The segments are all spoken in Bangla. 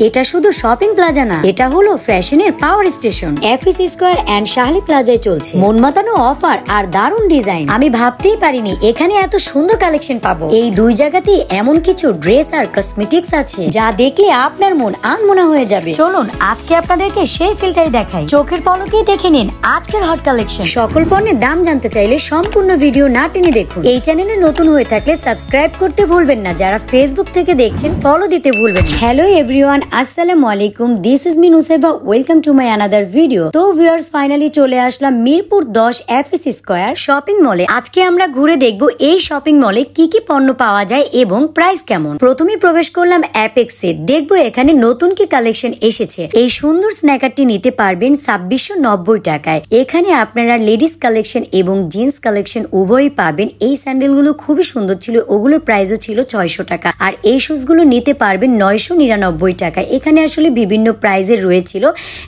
এটা শুধু শপিং প্লাজা না, এটা হলো ফ্যাশনের power station. FAC square and Shahli প্লাজায় চলছে মন মাতানো অফার আর দারুণ ডিজাইন। আমি ভাবতেই পারিনি এখানে এত সুন্দর কালেকশন পাবো। এই দুই জায়গাতেই এমন কিছু ড্রেস আর কসমেটিক্স আছে যা দেখলে আপনার মন আনমনা হয়ে যাবে। চলুন আজকে আপনাদেরকে সেই ফিল্টারই দেখাই, চোখের পলকেই দেখে নিন আজকের হট কালেকশন। সকল পণ্যের দাম জানতে চাইলে সম্পূর্ণ ভিডিও না টেনে দেখুন। এই চ্যানেলে নতুন হয়ে থাকলে সাবস্ক্রাইব করতে ভুলবেন না, যারা ফেসবুক থেকে দেখছেন ফলো দিতে ভুলবেন না। হ্যালো এভরিওয়ান, আসসালামু আলাইকুম, this is me Nusaiba, welcome to my another video. তো ভিউয়ার্স, ফাইনালি চলে আসলাম মিরপুর 10 এফএসি স্কয়ার শপিং মলে। আজকে আমরা ঘুরে দেখবো এই শপিং মলে কি কি পণ্য পাওয়া যায় এবং প্রাইস কেমন। প্রথমে প্রবেশ করলাম অ্যাপেক্সে, দেখবো এখানে নতুন কি কালেকশন এসেছে। এই সুন্দর স্ন্যাকারটি নিতে পারবেন 2690 টাকায়। এখানে আপনারা লেডিস কালেকশন এবং জিন্স কালেকশন উভয়ই পাবেন। এই স্যান্ডেলগুলো খুবই সুন্দর ছিল, ওগুলোর প্রাইসও ছিল 600 টাকা। আর এই শুজগুলো নিতে পারবেন 999 টাকায়। এখানে আসলে বিভিন্ন প্রাইজের রয়েছিল,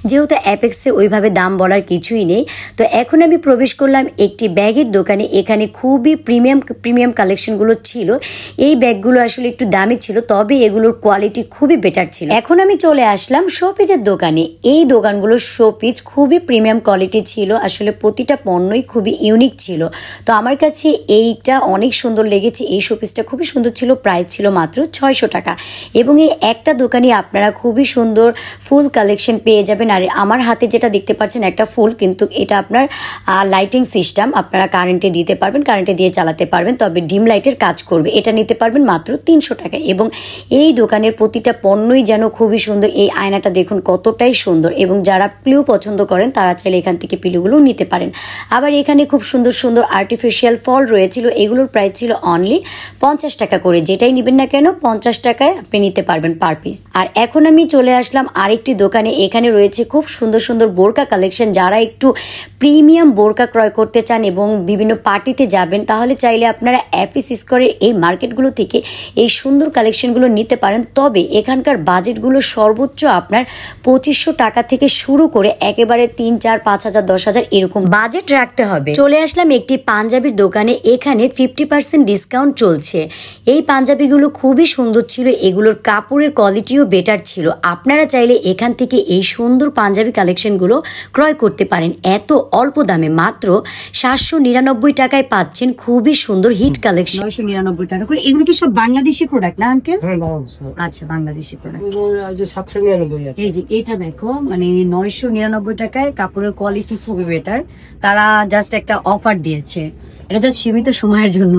যেহেতু অ্যাপেক্সে ওইভাবে দাম বলার কিছুই নেই। তো এখন আমি প্রবেশ করলাম একটি ব্যাগের দোকানে। এখানে খুবই প্রিমিয়াম কালেকশনগুলো ছিল। এই ব্যাগগুলো আসলে একটু দামি ছিল, তবে এগুলোর কোয়ালিটি খুবই বেটার ছিল। এখন আমি চলে আসলাম শোপিজের দোকানে। এই দোকানগুলোর শোপিজ খুবই প্রিমিয়াম কোয়ালিটি ছিল, আসলে প্রতিটা পণ্যই খুবই ইউনিক ছিল। তো আমার কাছে এইটা অনেক সুন্দর লেগেছে। এই শোপিসটা খুবই সুন্দর ছিল, প্রাইস ছিল মাত্র 600 টাকা। এবং এই একটা দোকানে আপনারা খুবই সুন্দর ফুল কালেকশন পেয়ে যাবেন। আর আমার হাতে যেটা দেখতে পাচ্ছেন একটা ফুল, কিন্তু এটা আপনার লাইটিং সিস্টেম, আপনারা কারেন্টে দিতে পারবেন, কারেন্টে দিয়ে চালাতে পারবেন, তবে ডিম লাইটের কাজ করবে। এটা নিতে পারবেন মাত্র 300 টাকা। এবং এই দোকানের প্রতিটা পণ্যই যেন খুবই সুন্দর। এই আয়নাটা দেখুন কতটাই সুন্দর, এবং যারা পিলো পছন্দ করেন তারা চাইলে এখান থেকে পিলোগুলো নিতে পারেন। আবার এখানে খুব সুন্দর সুন্দর আর্টিফিশিয়াল ফল রয়েছিল, এগুলোর প্রাইস ছিল অনলি 50 টাকা করে। যেটাই নেবেন না কেন 50 টাকায় আপনি নিতে পারবেন পার পিস। আর এখন আমি চলে আসলাম আরেকটি দোকানে। এখানে রয়েছে খুব সুন্দর সুন্দর বোরকা কালেকশন। যারা একটু প্রিমিয়াম বোরকা ক্রয় করতে চান এবং বিভিন্ন পার্টিতে যাবেন, তাহলে চাইলে আপনারা এফএসি স্কয়ারের এই মার্কেটগুলো থেকে এই সুন্দর কালেকশনগুলো নিতে পারেন। তবে এখানকার বাজেটগুলো সর্বোচ্চ আপনার 2500 টাকা থেকে শুরু করে একেবারে 3, 4, 5,000, 10,000 এরকম বাজেট রাখতে হবে। চলে আসলাম একটি পাঞ্জাবির দোকানে। এখানে 50% ডিসকাউন্ট চলছে। এই পাঞ্জাবিগুলো খুবই সুন্দর ছিল, এগুলোর কাপড়ের কোয়ালিটিও বেটার ছিল। আপনারা চাইলে এখান থেকে এই সুন্দর পাঞ্জাবি কালেকশনগুলো ক্রয় করতে পারেন এত অল্প দামে। মাত্র 799 টাকায় পাচ্ছেন খুবই সুন্দর হিট কালেকশন। 999 টাকা করে। এগুলো কি সব বাংলাদেশি প্রোডাক্ট না আঙ্কেল? আচ্ছা, বাংলাদেশি প্রোডাক্ট। এই যে এটা দেখো, মানে 999 টাকায় কাপড়ের কোয়ালিটি খুবই বেটার। তারা জাস্ট একটা অফার দিয়েছে, এটা জাস্ট সীমিত সময়ের জন্য।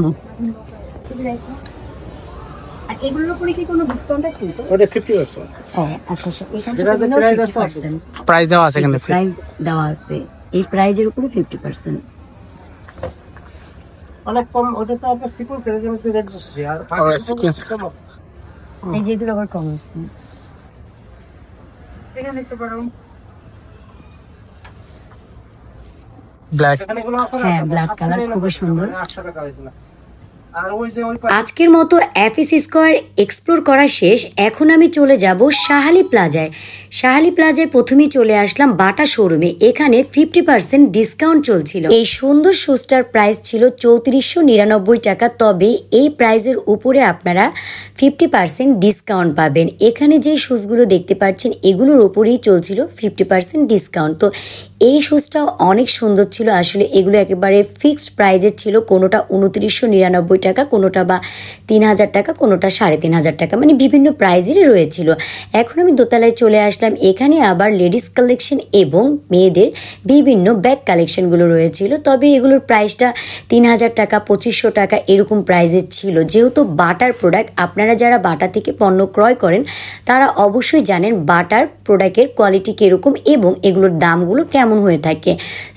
আর এগুলোর উপরে কি কোনো ডিসকাউন্ট আছে? ওটা 50%। আচ্ছা, এখানে প্রাইস দেওয়া আছে, এখানে প্রাইস দেওয়া আছে। এই প্রাইজের উপরে 50%। অনেক কম। ওটা তো আপনার সিকোয়েন্স এর জন্য তো রেট বেশি, আর সিকোয়েন্স কম আছে। এই যে এগুলো আবার কম আছে। এখানে একটু বড় ব্ল্যাক, হ্যাঁ ব্ল্যাক কালার খুব সুন্দর। 800 টাকা হইছিল। আজকের মতো এফএসি স্কয়ার এক্সপ্লোর করা শেষ। এখন আমি চলে যাব শাহালি প্লাজায়। শাহালি প্লাজায় প্রথমেই চলে আসলাম বাটা শোরুমে। এখানে 50% ডিসকাউন্ট চলছিল। এই সুন্দর শুজটার প্রাইস ছিল 3499 টাকা, তবে এই প্রাইজের উপরে আপনারা 50% ডিসকাউন্ট পাবেন। এখানে যে শুজগুলো দেখতে পাচ্ছেন এগুলোর উপরেই চলছিল 50% ডিসকাউন্ট। তো এই শুজটা অনেক সুন্দর ছিল, আসলে এগুলো একেবারে ফিক্সড প্রাইজের ছিল। কোনোটা 2999 টাকা, কোনোটা বা 3000 টাকা, কোনোটা 3500 টাকা, মানে বিভিন্ন প্রাইজেরই রয়েছিল। এখন আমি দোতলায় চলে আসলাম। এখানে আবার লেডিস কালেকশন এবং মেয়েদের বিভিন্ন ব্যাগ কালেকশনগুলো রয়েছিল, তবে এগুলোর প্রাইসটা 3000 টাকা, 2500 টাকা এরকম প্রাইজের ছিল। যেহেতু বাটার প্রোডাক্ট, আপনারা যারা বাটা থেকে পণ্য ক্রয় করেন তারা অবশ্যই জানেন বাটার প্রোডাক্টের কোয়ালিটি কীরকম এবং এগুলোর দামগুলো কেমন হয়ে থাকে।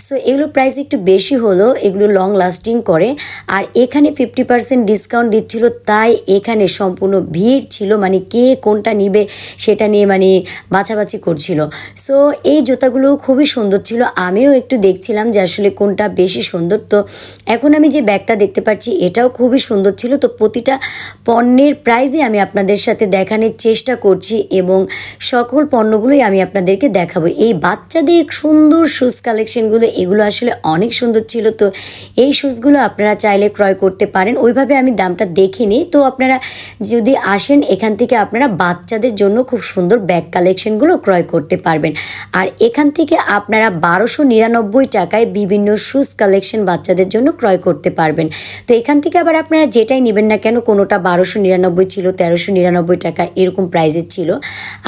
সো এগুলোর প্রাইস একটু বেশি হলেও এগুলো লং লাস্টিং করে। আর এখানে 50% ডিসকাউন্ট দিচ্ছিল, তাই এখানে সম্পূর্ণ ভিড় ছিল, মানে কে কোনটা নিবে সেটা নিয়ে মানে বাছাবাছি করছিল। সো এই জুতাগুলো খুবই সুন্দর ছিল, আমিও একটু দেখছিলাম যে আসলে কোনটা বেশি সুন্দর। তো এখন আমি যে ব্যাগটা দেখতে পাচ্ছি এটাও খুবই সুন্দর ছিল। তো প্রতিটা পণ্যের প্রাইসে আমি আপনাদের সাথে দেখানোর চেষ্টা করছি এবং সকল পণ্যগুলোই আমি আপনাদেরকে দেখাবো। এই বাচ্চাদের সুন্দর শুজ কালেকশনগুলো এগুলো আসলে অনেক সুন্দর ছিল। তো এই শুজগুলো আপনারা চাইলে ক্রয় করতে পারেন। ওইভাবে আমি দামটা দেখিনি। তো আপনারা যদি আসেন এখান থেকে আপনারা বাচ্চাদের জন্য খুব সুন্দর ব্যাগ কালেকশনগুলো ক্রয় করতে পারবেন। আর এখান থেকে আপনারা 1299 টাকায় বিভিন্ন শুজ কালেকশন বাচ্চাদের জন্য ক্রয় করতে পারবেন। তো এখান থেকে আবার আপনারা যেটাই নেবেন না কেন, কোনোটা 1299 ছিল, 1399 টাকা এরকম প্রাইজের ছিল।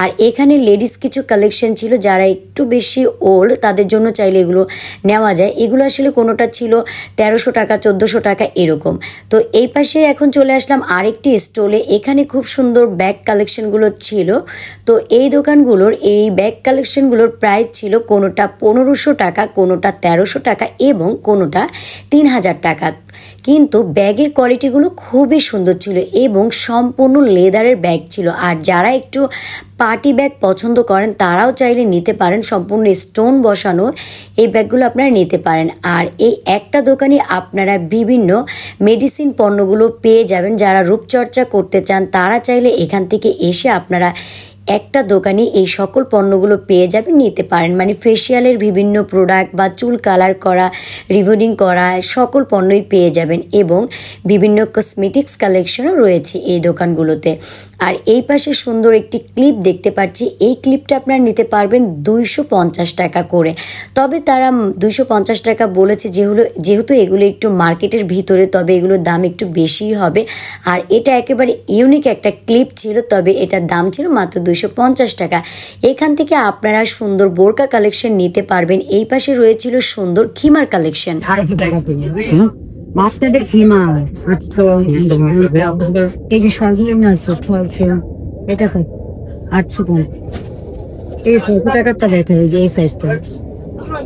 আর এখানে লেডিস কিছু কালেকশন ছিল, যারা একটু বেশি ওল্ড তাদের জন্য চাইলে এগুলো নেওয়া যায়। এগুলো আসলে কোনোটা ছিল 1300 টাকা, 1400 টাকা এরকম। তো এই পাশে এখন চলে আসলাম আরেকটি স্টলে। এখানে খুব সুন্দর ব্যাগ কালেকশনগুলো ছিল। তো এই দোকানগুলোর এই ব্যাগ কালেকশনগুলোর প্রাইস ছিল কোনোটা 1500 টাকা, কোনোটা 1300 টাকা এবং কোনোটা 3000 টাকা। কিন্তু ব্যাগের কোয়ালিটিগুলো খুবই সুন্দর ছিল এবং সম্পূর্ণ লেদারের ব্যাগ ছিল। আর যারা একটু পার্টি ব্যাগ পছন্দ করেন তারাও চাইলে নিতে পারেন। সম্পূর্ণ স্টোন বসানো এই ব্যাগগুলো আপনারা নিতে পারেন। আর এই একটা দোকানে আপনারা বিভিন্ন মেডিসিন পণ্যগুলো পেয়ে যাবেন। যারা রূপচর্চা করতে চান তারা চাইলে এখান থেকে এসে আপনারা একটা দোকানে এই সকল পণ্যগুলো পেয়ে যাবেন, নিতে পারেন। মানে ফেসিয়ালের বিভিন্ন প্রোডাক্ট বা চুল কালার করা, রিবনিং করা সকল পণ্যই পেয়ে যাবেন এবং বিভিন্ন কসমেটিক্স কালেকশনও রয়েছে এই দোকানগুলোতে। আর এই পাশে সুন্দর একটি ক্লিপ দেখতে পাচ্ছি। এই ক্লিপটা আপনারা নিতে পারবেন 250 টাকা করে। তবে তারা 250 টাকা বলেছে, যেহেতু এগুলো একটু মার্কেটের ভিতরে, তবে এগুলোর দাম একটু বেশিই হবে। আর এটা একেবারে ইউনিক একটা ক্লিপ ছিল, তবে এটার দাম ছিল মাত্র 250 টাকা। এখান থেকে আপনারা সুন্দর বোরকা কালেকশন নিতে পারবেন। এই পাশে রয়েছিল সুন্দর খিমার কালেকশন। মাস্টারদের খিমা এই যে সর্বনিম্ন এটা 800 এই 70 টাকারটা দেখে যে এই সাইজটা।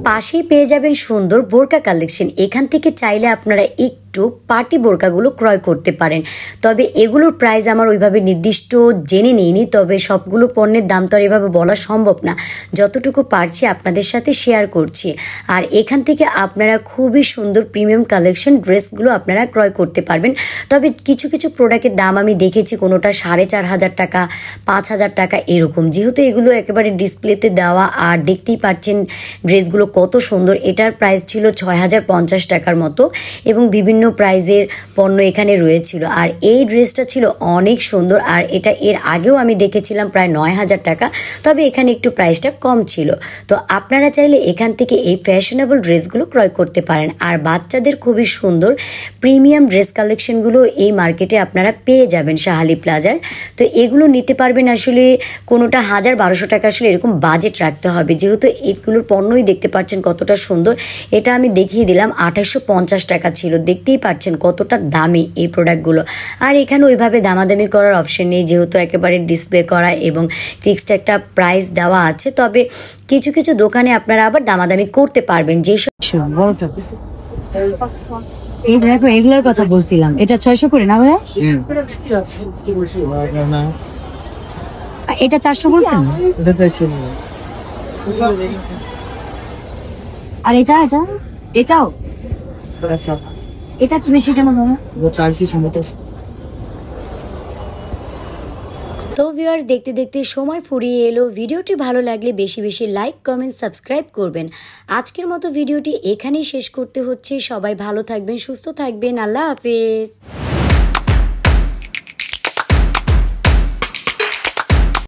পাশেই পেয়ে যাবেন সুন্দর বোরকা কালেকশন। এখান থেকে চাইলে আপনারা একটু পার্টি বোরকাগুলো ক্রয় করতে পারেন। তবে এগুলোর প্রাইস আমার ওইভাবে নির্দিষ্ট জেনে নিইনি, তবে সবগুলো পণ্যের দাম তো আর এভাবে বলা সম্ভব না। যতটুকু পারছি আপনাদের সাথে শেয়ার করছি। আর এখান থেকে আপনারা খুবই সুন্দর প্রিমিয়াম কালেকশন ড্রেসগুলো আপনারা ক্রয় করতে পারবেন। তবে কিছু কিছু প্রোডাক্টের দাম আমি দেখেছি কোনোটা 4500 টাকা, 5000 টাকা এরকম। যেহেতু এগুলো একেবারে ডিসপ্লেতে দেওয়া আর দেখতেই পাচ্ছেন ড্রেসগুলো কত সুন্দর। এটার প্রাইস ছিল 6050 টাকার মতো এবং বিভিন্ন প্রাইজের পণ্য এখানে রয়েছিল। আর এই ড্রেসটা ছিল অনেক সুন্দর। আর এটা এর আগেও আমি দেখেছিলাম প্রায় 9000 টাকা, তবে এখানে একটু প্রাইসটা কম ছিল। তো আপনারা চাইলে এখান থেকে এই ফ্যাশনেবল ড্রেসগুলো ক্রয় করতে পারেন। আর বাচ্চাদের খুবই সুন্দর প্রিমিয়াম ড্রেস কালেকশনগুলো এই মার্কেটে আপনারা পেয়ে যাবেন শাহালি প্লাজার। তো এগুলো নিতে পারবেন। আসলে কোনোটা 1000-1200 টাকা আসলে এরকম বাজেট রাখতে হবে, যেহেতু এগুলোর পণ্যই দেখতে পাচ্ছেন কতটা সুন্দর। এটা আমি দেখিয়ে দিলাম 2850 টাকা ছিল। দেখতেই পাচ্ছেন কতটা দামি এই প্রোডাক্টগুলো। আর এখানে ওইভাবে দামাদামি করার অপশন নেই, যেহেতু একেবারে ডিসপ্লে করা এবং ফিক্সড একটা প্রাইস দেওয়া আছে। তবে কিছু কিছু দোকানে আপনারা আবার দামাদামি করতে পারবেন। যেসব এই দেখো এগুলোর কথা বলছিলাম, এটা 600 করে না ভাইয়া? এটা 400 বলছেন? আর এটা এটাও এটা কি বেশি কেন বাবা? তো ভিউয়ার্স, দেখতে দেখতে সময় ফুরিয়ে এলো। ভিডিওটি ভালো লাগলে বেশি বেশি লাইক, কমেন্ট, সাবস্ক্রাইব করবেন। আজকের মতো ভিডিওটি এখানেই শেষ করতে হচ্ছে। সবাই ভালো থাকবেন, সুস্থ থাকবেন। আল্লাহ হাফেজ।